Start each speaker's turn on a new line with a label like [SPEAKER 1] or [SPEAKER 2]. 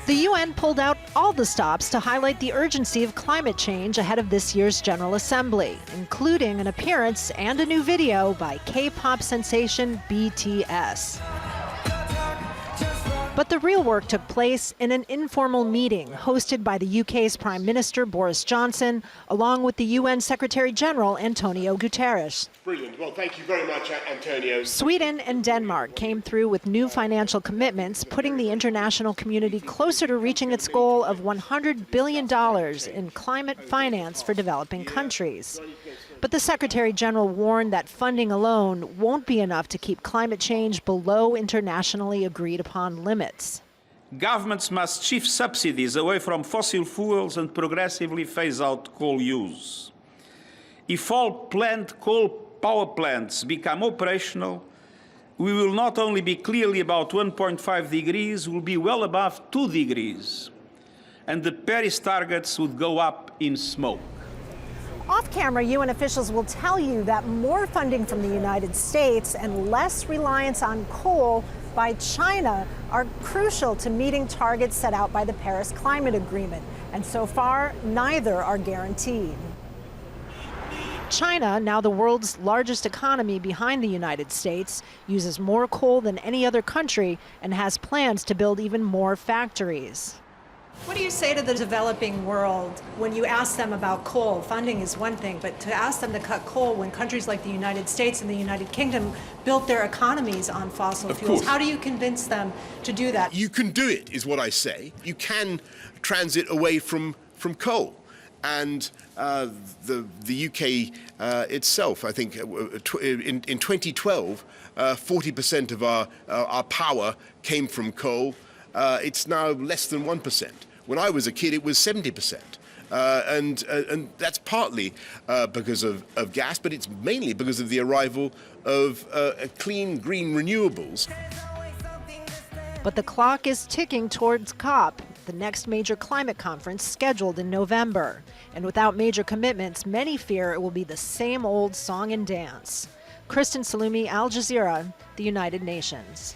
[SPEAKER 1] The UN pulled out all the stops to highlight the urgency of climate change ahead of this year's General Assembly, including an appearance and a new video by K-pop sensation BTS. But the real work took place in an informal meeting hosted by the UK's Prime Minister Boris Johnson, along with the UN Secretary General Antonio Guterres.
[SPEAKER 2] Brilliant. Well, thank you very much, Antonio.
[SPEAKER 1] Sweden and Denmark came through with new financial commitments, putting the international community closer to reaching its goal of $100 billion in climate finance for developing countries. But the Secretary General warned that funding alone won't be enough to keep climate change below internationally agreed upon limits.
[SPEAKER 3] Governments must shift subsidies away from fossil fuels and progressively phase out coal use. If all planned coal power plants become operational, we will not only be clearly about 1.5 degrees, we'll be well above 2 degrees. And the Paris targets would go up in smoke.
[SPEAKER 1] Off-camera, UN officials will tell you that more funding from the United States and less reliance on coal by China are crucial to meeting targets set out by the Paris Climate Agreement. And so far, neither are guaranteed. China, now the world's largest economy behind the United States, uses more coal than any other country and has plans to build even more factories. What do you say to the developing world when you ask them about coal? Funding is one thing, but to ask them to cut coal when countries like the United States and the United Kingdom built their economies on fossil fuels, how do you convince them to do that?
[SPEAKER 2] You can do it, is what I say. You can transit away from coal. And the UK itself, I think, in 2012, 40% of our power came from coal. It's now less than 1%. When I was a kid, it was 70%. And that's partly because of gas, but it's mainly because of the arrival of clean, green renewables.
[SPEAKER 1] But the clock is ticking towards COP, the next major climate conference scheduled in November. And without major commitments, many fear it will be the same old song and dance. Kristen, Saloomey, Al Jazeera, the United Nations.